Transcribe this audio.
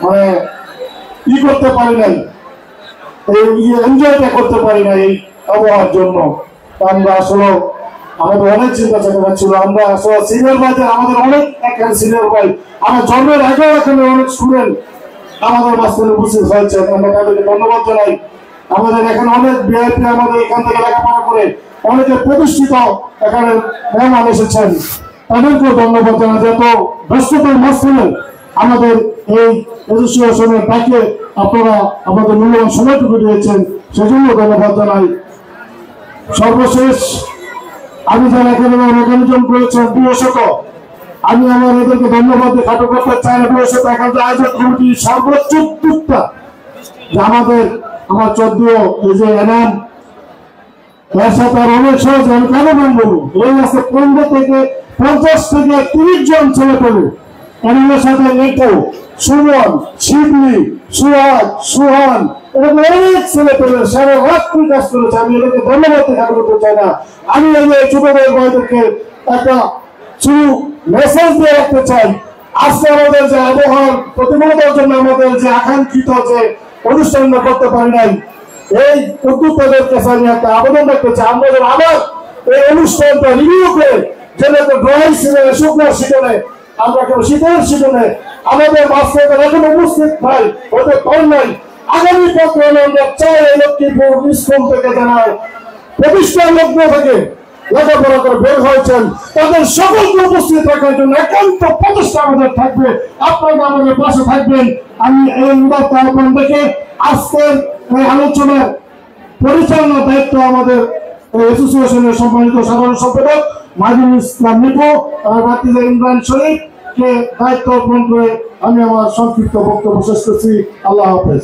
মানে করতে পারি নাই, এনজয়টা করতে পারি না এই আবহাওয়ার জন্য। আমরা আসলে আমাদের অনেক চিন্তা চেতনা ছিল। আমরা আসলে সিনিয়র ভাইদের আমাদের অনেক এখানে সিনিয়র ভাই আমার জন্মের আগেও এখানে অনেক স্টুডেন্ট আমাদের মাঝখানে উপস্থিত হয়েছে, আমরা তাদেরকে ধন্যবাদ জানাই। আমাদের এখানে অনেক ভিআইপি আমাদের এখান থেকে লেখাপড়া করে অনেকে প্রতিষ্ঠিত এখানে মেহমান এসেছেন, তাদেরকেও ধন্যবাদ জানাই। যত ব্যস্ততার মাঝখানে আমাদের এই অ্যাসোসিয়েশনের ডাকে আপনারা আমাদের মূল্যবান সময়টুকু দিয়েছেন, সেজন্য ধন্যবাদ জানাই। সর্বশেষ আমি যারা এখানে অর্গানিজম করেছেন বিশেষত আমি আমার এদেরকে ধন্যবাদ খাটো করতে চাই না। বিশেষত এখানে আয়োজক কমিটির সর্বোচ্চ উদ্যোক্তা যে আমাদের আমার 14 এই যে এনাম এর সাথে আর অনেক সহজ আমি কেন নাম বলবো, এই আছে 15 থেকে 50 থেকে 30 জন ছেলে পেলে এনামের সাথে নেটো সুমন শিবলি সুহাগ সুহান এরকম অনেক ছেলে পেলে সারা রাত্রি কাজ করেছে। আমি এদেরকে ধন্যবাদ খাটো করতে চাই না। আমি এই ছোটদের ভাইদেরকে একটা শুধু মেসেজ দিয়ে রাখতে চাই, আজকে আমাদের যে আবহাওয়ার প্রতিমূলতার জন্য আমাদের যে আকাঙ্ক্ষিত যে অনুষ্ঠান করতে পারি নাই, এই উদ্যোক্তাদের কাছে আমি একটা আবেদন রাখতে চাই, আমরা যেন আবার এই অনুষ্ঠানটা রিভিউ করে যেন ড্রয়িং সিজনে শুকনার সিজনে আমরা কেন শীতের সিজনে আমাদের মাঝখানে এখন উপস্থিত ভাই ওদের কম নাই। আগামী পথে আমরা চাই এই লক্ষ্মীপুর স্কুল থেকে জানাই প্রতিষ্ঠান লগ্ন থেকে লেখাপড়া করে বের হয়েছেন তাদের সকলকে উপস্থিত রাখার জন্য একান্ত প্রচেষ্টা আমাদের থাকবে, আপনারা আমাদের পাশে থাকবেন। আমি এই উদাত্ত আহ্বান দেখে আজকের এই আলোচনার পরিচালনার দায়িত্ব আমাদের অ্যাসোসিয়েশনের সম্মানিত সাধারণ সম্পাদক মাজিদুল ইসলাম নিপু আর ভাতিজা ইমরান শরীফকে দায়িত্ব অর্পণ করে আমি আমার সংক্ষিপ্ত বক্তব্য শেষ করছি। আল্লাহ হাফেজ।